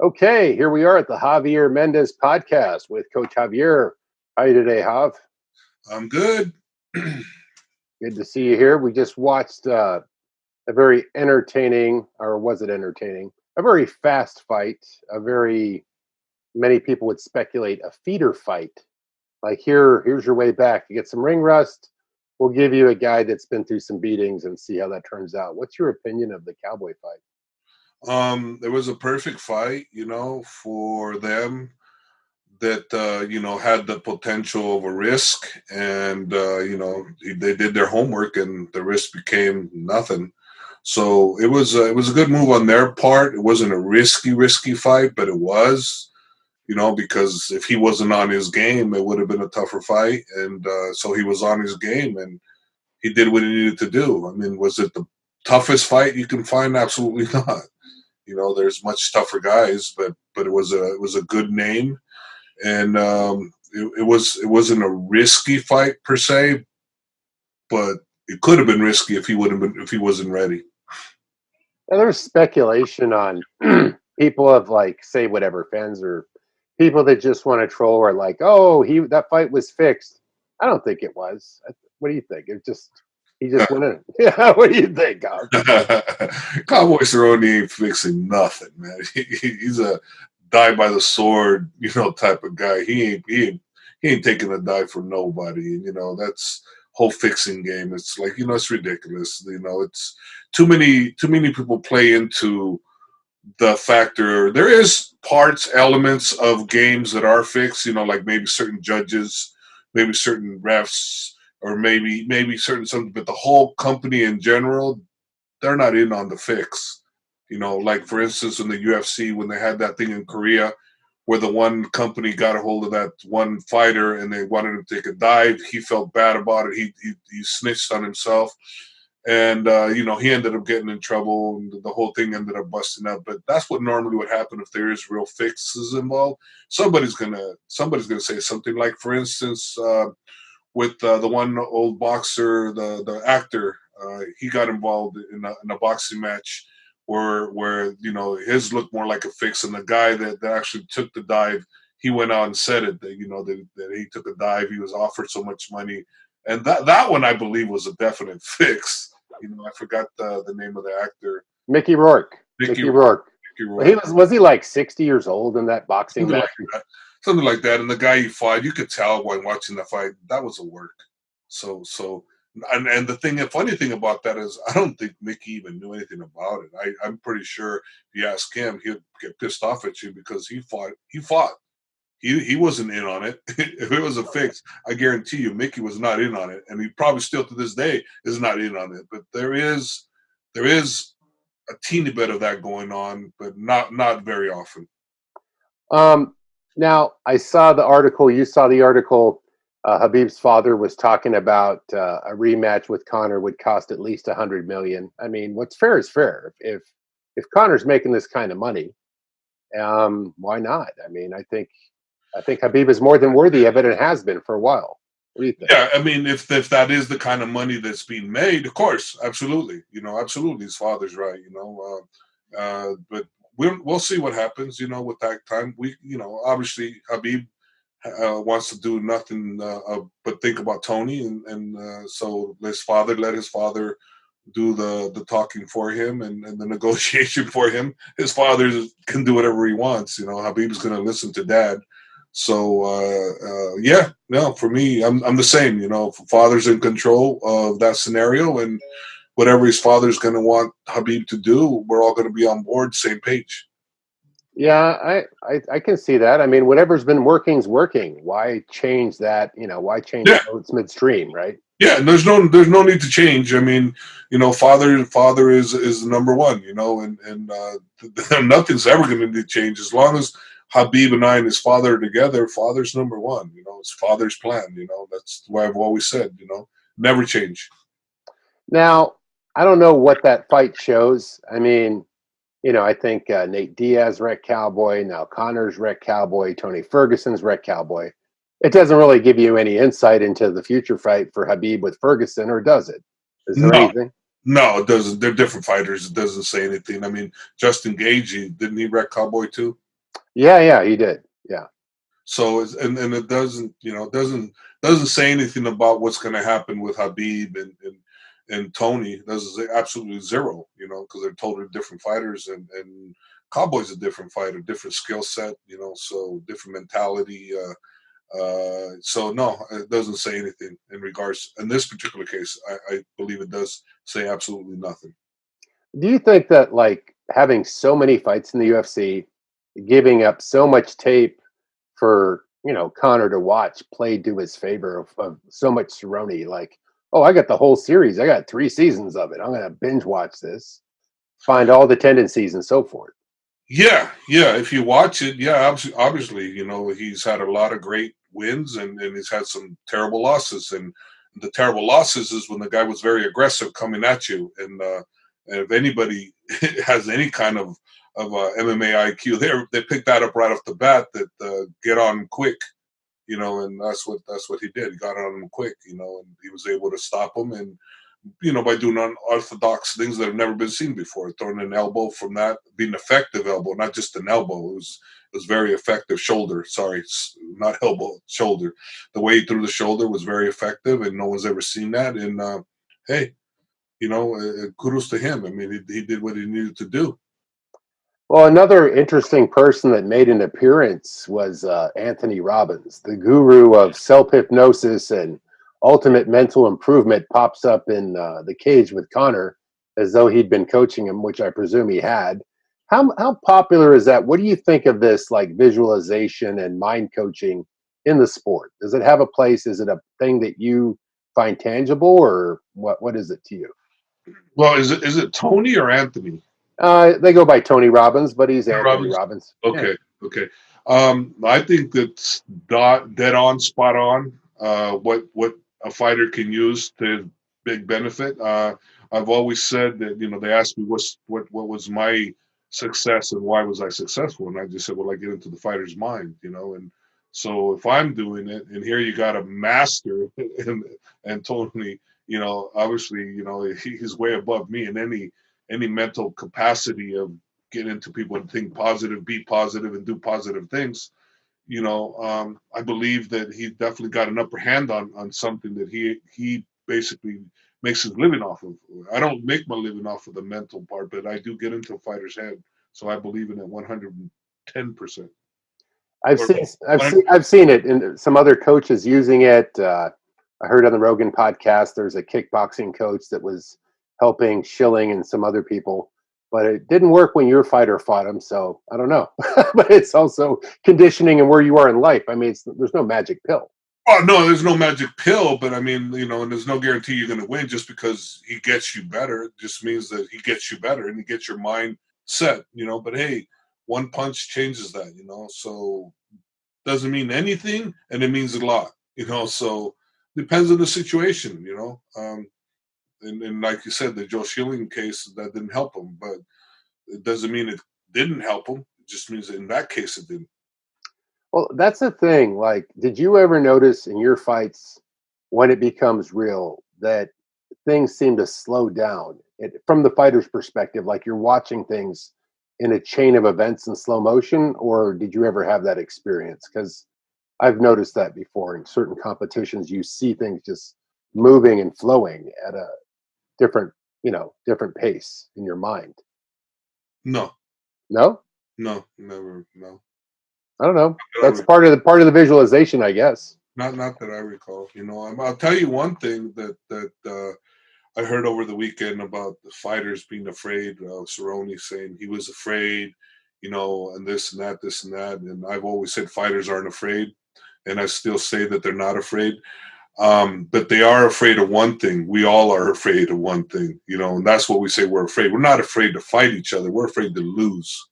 Okay, here we are at the Javier Mendez podcast with Coach Javier. How are you today, Jav? I'm good. Good to see you here. We just watched a very entertaining, or was it entertaining? A very fast fight. Many people would speculate, a feeder fight. Like here's your way back. You get some ring rust. We'll give you a guy that's been through some beatings and see how that turns out. What's your opinion of the Cowboy fight? It was a perfect fight, for them that had the potential of a risk, and they did their homework, and the risk became nothing. So it was a good move on their part. It wasn't a risky fight, but it was, because if he wasn't on his game, it would have been a tougher fight, and so he was on his game, and he did what he needed to do. I mean, was it the toughest fight you can find? Absolutely not. There's much tougher guys, but it was a good name, and it wasn't a risky fight per se, but it could have been risky if he wasn't ready. Now, there's speculation on people of like say whatever fans or people that just want to troll are like, oh, that fight was fixed. I don't think it was. What do you think? He just went in. Yeah, what do you think, Gob? Cowboy Cerrone ain't fixing nothing, man. He's a die by the sword, type of guy. He ain't taking a dive from nobody. And, that's whole fixing game. It's like, it's ridiculous. It's too many people play into the factor. There is elements of games that are fixed, like maybe certain judges, maybe certain refs, or maybe certain something, but the whole company in general, they're not in on the fix. Like for instance in the UFC when they had that thing in Korea where the one company got a hold of that one fighter and they wanted him to take a dive. He felt bad about it. He snitched on himself, and he ended up getting in trouble, and the whole thing ended up busting up. But that's what normally would happen if there is real fixes involved. Somebody's gonna say something like, for instance, with the one old boxer, the actor, he got involved in a boxing match where his looked more like a fix, and the guy that actually took the dive, he went out and said it that that he took a dive, he was offered so much money, and that one I believe was a definite fix. I forgot the name of the actor. Mickey Rourke. Mickey Mickey Rourke. Mickey Well, he Rourke. was he like 60 years old in that boxing Something match? like that. Something like that. And the guy he fought, you could tell when watching the fight that was a work. So and the funny thing about that is I don't think Mickey even knew anything about it. I'm pretty sure if you ask him, he'd get pissed off at you because he fought. He wasn't in on it. If it was a fix, I guarantee you Mickey was not in on it. And he probably still to this day is not in on it. But there is a teeny bit of that going on, but not very often. Um, Now I saw the article. You saw the article. Habib's father was talking about a rematch with Connor would cost at least 100 million. I mean, what's fair is fair. If Connor's making this kind of money, why not? I mean, I think Habib is more than worthy of it and has been for a while. What do you think? Yeah, I mean, if that is the kind of money that's being made, of course, absolutely, absolutely, his father's right, but we'll see what happens, with that time. Obviously, Habib wants to do nothing but think about Tony, and so let his father do the talking for him and the negotiation for him. His father can do whatever he wants. Habib's going to listen to dad. So yeah, no, for me, I'm the same. Father's in control of that scenario, and whatever his father's going to want Habib to do, we're all going to be on board, same page. Yeah, I can see that. I mean, whatever's been working's working. Why change that? Why change Yeah, boats midstream, right? yeah. And there's no need to change. I mean, father is number one. Nothing's ever going to need to change as long as Habib and I and his father are together. Father's number one. It's father's plan. That's why I've always said. Never change. Now, I don't know what that fight shows. I mean, I think Nate Diaz wrecked Cowboy. Now Connor's wrecked Cowboy. Tony Ferguson's wrecked Cowboy. It doesn't really give you any insight into the future fight for Habib with Ferguson, or does it? Is there No, anything? no, it doesn't. They're different fighters. It doesn't say anything. I mean, Justin Gage, didn't he wreck Cowboy too? Yeah, he did. Yeah. So and it doesn't, doesn't say anything about what's going to happen with Habib and Tony. It doesn't say absolutely zero, because they're totally different fighters, and Cowboy's a different fighter, different skill set, so different mentality. So no, it doesn't say anything in regards. In this particular case, I believe it does say absolutely nothing. Do you think that like having so many fights in the UFC, giving up so much tape for Connor to watch played to his favor of so much Cerrone? Like, oh, I got the whole series. I got 3 seasons of it. I'm gonna binge watch this, find all the tendencies and so forth. Yeah, yeah. If you watch it, yeah, obviously, he's had a lot of great wins and he's had some terrible losses. And the terrible losses is when the guy was very aggressive coming at you. And if anybody has any kind of MMA IQ, they pick that up right off the bat. That get on quick, and that's what he did. He got on him quick, and he was able to stop him and by doing unorthodox things that have never been seen before, throwing an elbow from that, being an effective elbow, not just an elbow. It was very effective. Shoulder, sorry, not elbow, shoulder. The way he threw the shoulder was very effective, and no one's ever seen that. And hey, kudos to him. I mean, he did what he needed to do. Well, another interesting person that made an appearance was Anthony Robbins, the guru of self hypnosis and ultimate mental improvement, pops up in the cage with Connor as though he'd been coaching him, which I presume he had. How popular is that? What do you think of this, like visualization and mind coaching in the sport? Does it have a place? Is it a thing that you find tangible, or what is it to you? Well, is it Tony or Anthony? They go by Tony Robbins, but he's Anthony Robbins. Robbins. Yeah. Okay, okay. I think that's dead on, spot on. What a fighter can use to his big benefit. I've always said that they asked me what was my success and why was I successful, and I just said, well, I get into the fighter's mind, and so if I'm doing it, and here you got a master, and Tony, obviously, he's way above me in any mental capacity of get into people and think positive, be positive, and do positive things. I believe that he definitely got an upper hand on something that he basically makes his living off of. I don't make my living off of the mental part, but I do get into a fighter's head, so I believe in it 110%. I've Or seen I've seen it in some other coaches using it. I heard on the Rogan podcast there's a kickboxing coach that was helping Schilling and some other people, but it didn't work when your fighter fought him. So I don't know, but it's also conditioning and where you are in life. I mean, there's no magic pill. Oh no, there's no magic pill, but I mean, and there's no guarantee you're going to win just because he gets you better. It just means that he gets you better and he gets your mind set. But hey, one punch changes that. So doesn't mean anything, and it means a lot. So depends on the situation. And like you said, the Joe Schilling case that didn't help him, but it doesn't mean it didn't help him. It just means that in that case it didn't. Well, that's the thing. Like, did you ever notice in your fights when it becomes real that things seem to slow down from the fighter's perspective? Like you're watching things in a chain of events in slow motion, or did you ever have that experience? Because I've noticed that before in certain competitions, you see things just moving and flowing at a different, different pace in your mind. No, No, no, never, no. I don't know. Not that I That's re- part of the visualization, I guess. not that I recall. I'll tell you one thing that I heard over the weekend about the fighters being afraid. Cerrone saying he was afraid, and this and that. And I've always said fighters aren't afraid, and I still say that they're not afraid. But they are afraid of one thing. We all are afraid of one thing, and that's what we say we're afraid. We're not afraid to fight each other. We're afraid to lose.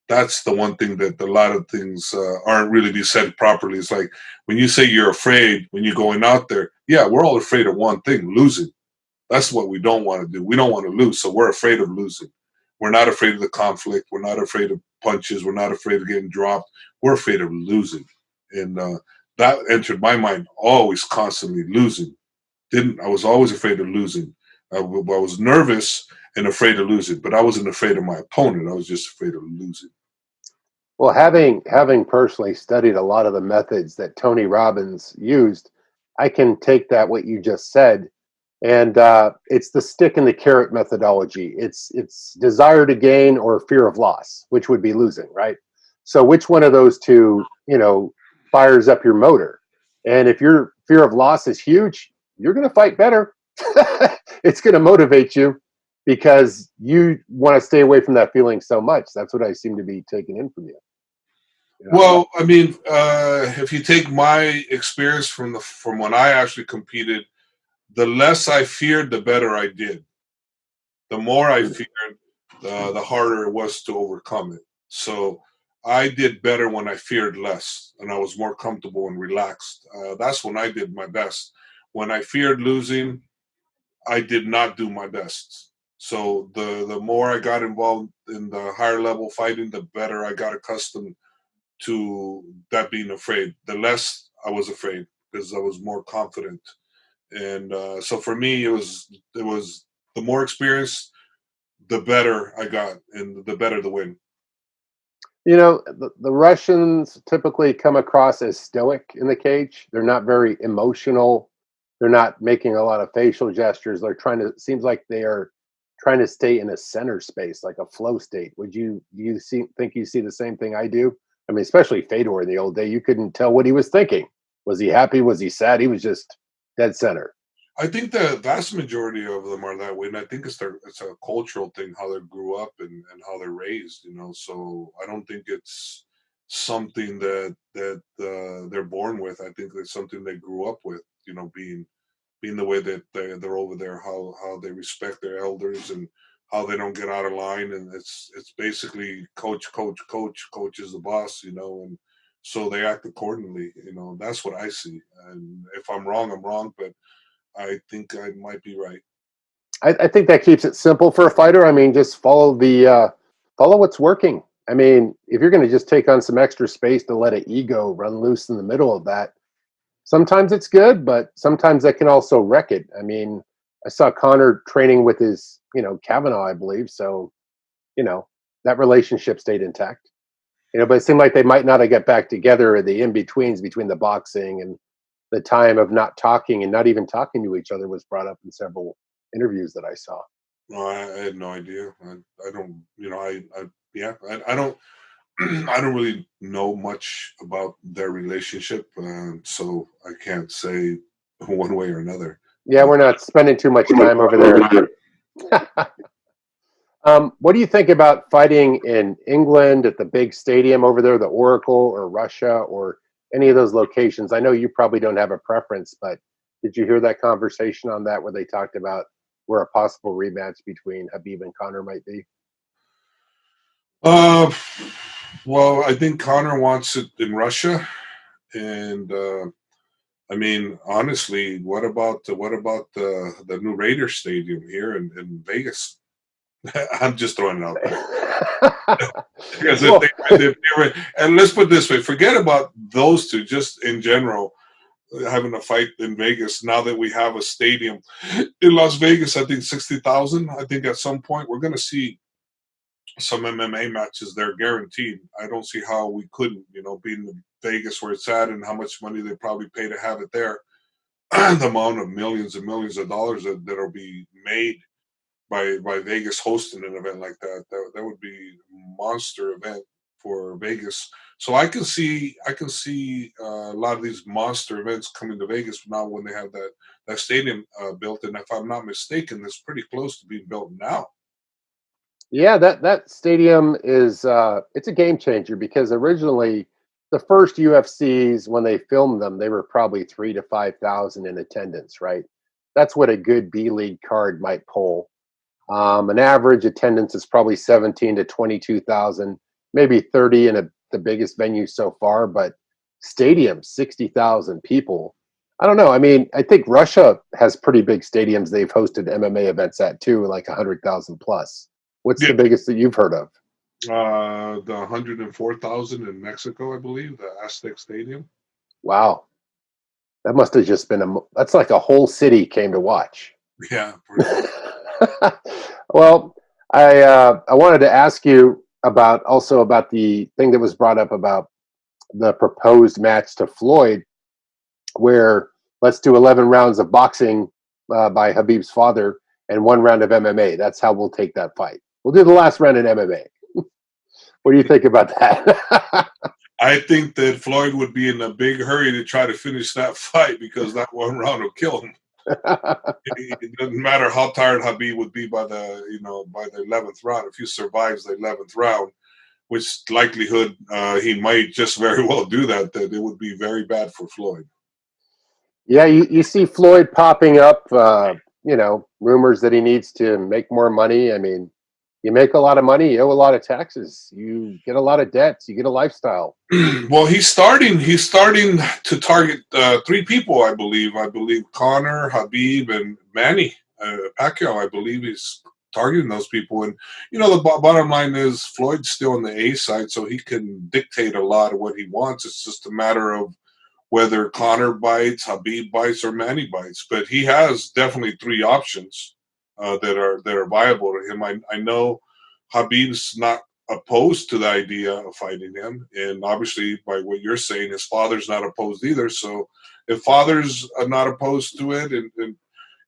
That's the one thing that a lot of things aren't really be said properly. It's like when you say you're afraid when you're going out there, yeah, we're all afraid of one thing, losing. That's what we don't want to do. We don't want to lose, so we're afraid of losing. We're not afraid of the conflict. We're not afraid of punches. We're not afraid of getting dropped. We're afraid of losing, and that entered my mind always, constantly losing. Didn't I was always afraid of losing. I was nervous and afraid of losing, but I wasn't afraid of my opponent. I was just afraid of losing. Well, having personally studied a lot of the methods that Tony Robbins used, I can take that what you just said, and it's the stick and the carrot methodology. It's desire to gain or fear of loss, which would be losing, right? So, which one of those two, fires up your motor? And if your fear of loss is huge, you're going to fight better. It's going to motivate you because you want to stay away from that feeling so much. That's what I seem to be taking in from you. Well, I mean, if you take my experience from when I actually competed, the less I feared, the better I did. The more I feared, the harder it was to overcome it. So I did better when I feared less and I was more comfortable and relaxed. That's when I did my best. When I feared losing, I did not do my best. So the more I got involved in the higher level fighting, the better I got accustomed to that being afraid. The less I was afraid because I was more confident. And so for me, it was the more experience, the better I got, and the better the win. The Russians typically come across as stoic in the cage. They're not very emotional. They're not making a lot of facial gestures. Seems like they are trying to stay in a center space, like a flow state. Think you see the same thing I do? I mean, especially Fedor in the old day, you couldn't tell what he was thinking. Was he happy? Was he sad? He was just dead center. I think the vast majority of them are that way, and I think it's a cultural thing how they grew up and how they're raised. So I don't think it's something that they're born with. I think it's something they grew up with. Being the way that they're over there, how they respect their elders and how they don't get out of line, and it's basically coach, coach, coach. Coach is the boss, and so they act accordingly. That's what I see. And if I'm wrong, I'm wrong, but I think I might be right. I think that keeps it simple for a fighter. I mean, just follow what's working. I mean, if you're going to just take on some extra space to let an ego run loose in the middle of that, sometimes it's good, but sometimes that can also wreck it. I mean, I saw Connor training with his, Kavanaugh, I believe. So, you know, that relationship stayed intact. But it seemed like they might not have got back together in the in betweens between the boxing and the time of not talking and not even talking to each other was brought up in several interviews that I saw. No, I had no idea. I don't, yeah, I don't, I don't really know much about their relationship, so I can't say one way or another. Yeah, we're not spending too much time over there. What do you think about fighting in England at the big stadium over there, the Oracle, or Russia, or any of those locations? I know you probably don't have a preference, but did you hear that conversation on that where they talked about where a possible rematch between Khabib and Conor might be? Uh, well, I think Connor wants it in Russia, and I mean, honestly, what about the new Raiders stadium here in Vegas? I'm just throwing it out there. Because Well, and let's put it this way, forget about those two, just in general, having a fight in Vegas. Now that we have a stadium in Las Vegas, I think 60,000. I think at some point we're going to see some MMA matches there, guaranteed. I don't see how we couldn't, being in Vegas where it's at and how much money they probably pay to have it there. The amount of millions and millions of dollars that'll be made by Vegas hosting an event like that would be a monster event for Vegas. So I can see a lot of these monster events coming to Vegas now when they have that stadium built. And if I'm not mistaken, it's pretty close to being built now. yeah, that stadium is it's a game changer because originally the first UFCs when they filmed them, they were probably 3 to 5,000 in attendance, right? That's what a good B League card might pull. An average attendance is probably 17 to 22,000, maybe 30 in the biggest venue so far, but stadium 60,000 people. I don't know. I mean, I think Russia has pretty big stadiums they've hosted MMA events at too, like 100,000 plus. What's Yeah, the biggest that you've heard of? the 104,000 in Mexico, I believe, the Aztec Stadium. Wow, that must have just been that's like a whole city came to watch. Yeah, pretty much. Well, I wanted to ask you. about also about the thing that was brought up about the proposed match to Floyd, where let's do 11 rounds of boxing by Khabib's father and 1 round of MMA. That's how we'll take that fight. We'll do the last round in MMA. What do you think about that? I think that Floyd would be in a big hurry to try to finish that fight because that one round will kill him. It doesn't matter how tired Khabib would be by the 11th round. If he survives the 11th round, which likelihood he might just very well do that, that it would be very bad for Floyd. Yeah, you see Floyd popping up, rumors that he needs to make more money. I mean, you make a lot of money, you owe a lot of taxes, you get a lot of debts, you get a lifestyle. Well, he's starting to target three people, I believe. I believe Conor, Khabib, and Manny Pacquiao. I believe he's targeting those people. And the bottom line is Floyd's still on the A side, so he can dictate a lot of what he wants. It's just a matter of whether Conor bites, Khabib bites, or Manny bites. But he has definitely three options that are viable to him. I know Khabib's not opposed to the idea of fighting him, and obviously, by what you're saying, his father's not opposed either. So, if father's not opposed to it, and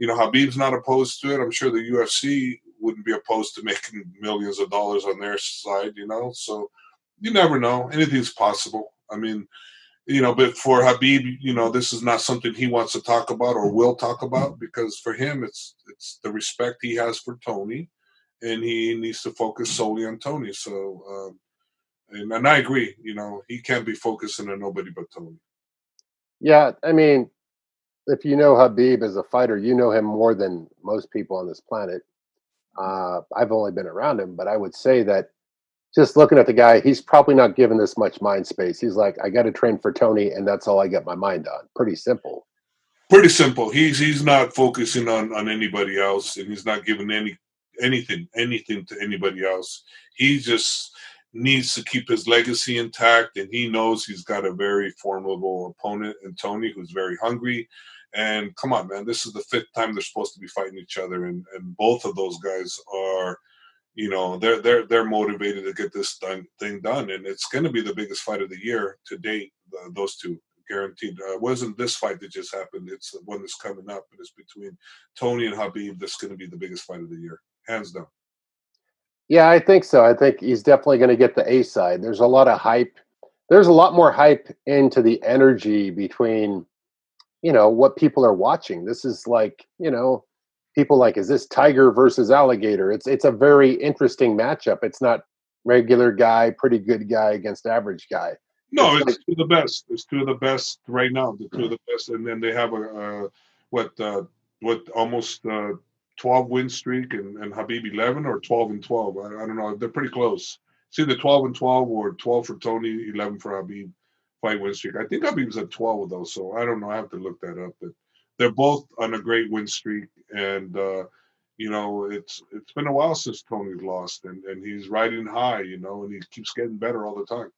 Khabib's not opposed to it, I'm sure the UFC wouldn't be opposed to making millions of dollars on their side. So you never know. Anything's possible. I mean, but for Khabib, this is not something he wants to talk about or will talk about because for him, it's the respect he has for Tony, and he needs to focus solely on Tony. So, and I agree. He can't be focusing on nobody but Tony. Yeah, I mean, if you know Habib as a fighter, you know him more than most people on this planet. I've only been around him, but I would say that just looking at the guy, he's probably not given this much mind space. He's like, I got to train for Tony, and that's all I get my mind on. Pretty simple. Pretty simple. He's not focusing on anybody else, and he's not giving anything to anybody else. He just needs to keep his legacy intact, and he knows he's got a very formidable opponent in Tony, who's very hungry. And come on, man, this is the fifth time they're supposed to be fighting each other, and both of those guys are, they're motivated to get this thing done, and it's going to be the biggest fight of the year to date. Those two guaranteed. It wasn't this fight that just happened. It's the one that's coming up, and it's between Tony and Khabib. That's going to be the biggest fight of the year, hands down. Yeah, I think so. I think he's definitely going to get the A side. There's a lot of hype. There's a lot more hype into the energy between, what people are watching. This is like, people like, is this tiger versus alligator? It's a very interesting matchup. It's not regular guy, pretty good guy against average guy. No, It's it's like, two of the best. It's two of the best right now. The two of the best, and then they have what almost 12 win streak, and Habib 11 or 12-12. I don't know. They're pretty close. It's either 12-12 or 12 for Tony, 11 for Habib. Fight win streak. I think Habib's at 12 of those, so I don't know. I have to look that up. But they're both on a great win streak, and it's been a while since Tony's lost, and he's riding high, and he keeps getting better all the time.